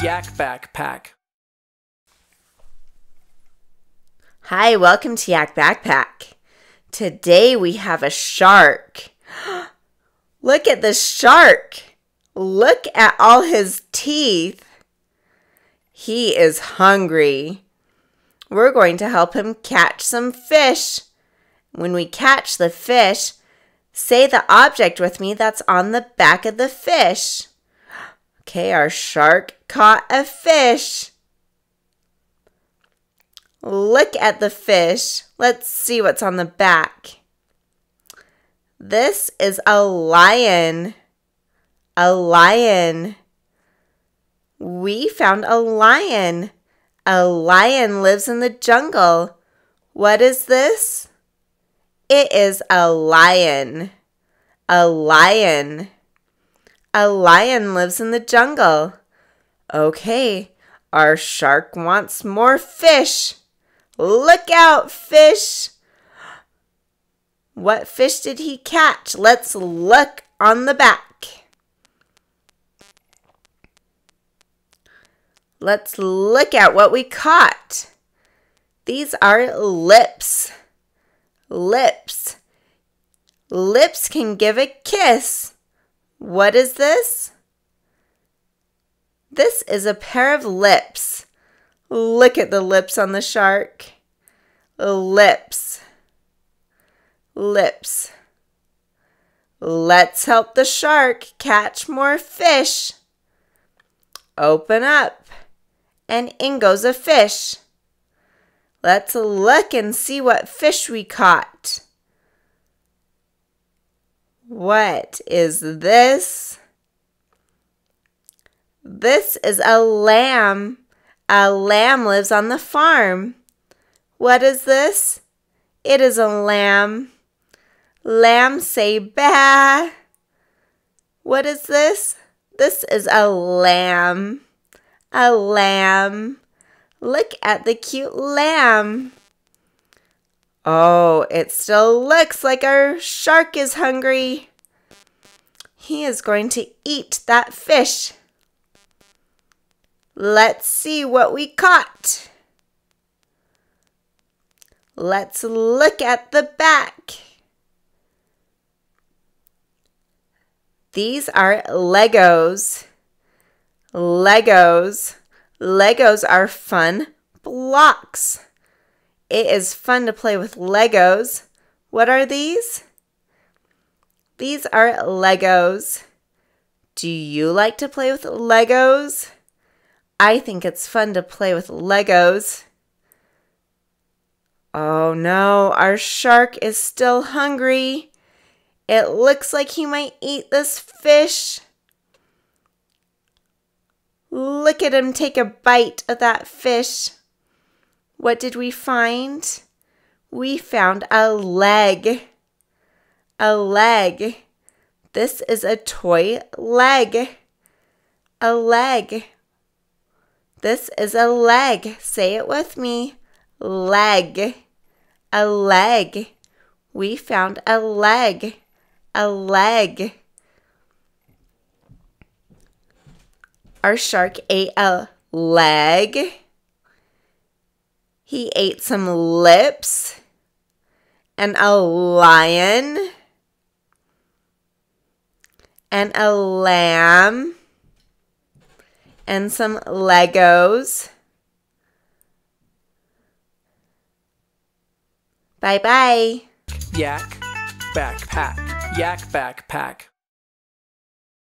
Yak Backpack. Hi, welcome to Yak Backpack. Today we have a shark. Look at the shark. Look at all his teeth. He is hungry. We're going to help him catch some fish. When we catch the fish, say the object with me that's on the back of the fish. Okay, our shark caught a fish. Look at the fish. Let's see what's on the back. This is a lion. A lion. We found a lion. A lion lives in the jungle. What is this? It is a lion. A lion. A lion lives in the jungle. Okay, our shark wants more fish. Look out, fish. What fish did he catch? Let's look on the back. Let's look at what we caught. These are lips. Lips. Lips can give a kiss. What is this? This is a pair of lips. Look at the lips on the shark. Lips. Lips. Let's help the shark catch more fish. Open up, and in goes a fish. Let's look and see what fish we caught. What is this? This is a lamb. A lamb lives on the farm. What is this? It is a lamb. Lambs say baa. What is this? This is a lamb. A lamb. Look at the cute lamb. Oh, it still looks like our shark is hungry. He is going to eat that fish. Let's see what we caught. Let's look at the back. These are Legos. Legos. Legos are fun blocks. It is fun to play with Legos. What are these? These are Legos. Do you like to play with Legos? I think it's fun to play with Legos. Oh no, our shark is still hungry. It looks like he might eat this fish. Look at him take a bite of that fish. What did we find? We found a leg. A leg. This is a toy leg. A leg. This is a leg. Say it with me. Leg. A leg. We found a leg. A leg. Our shark ate a leg. He ate some lips and a lion and a lamb and some Legos. Bye-bye. Yak Backpack. Yak Backpack.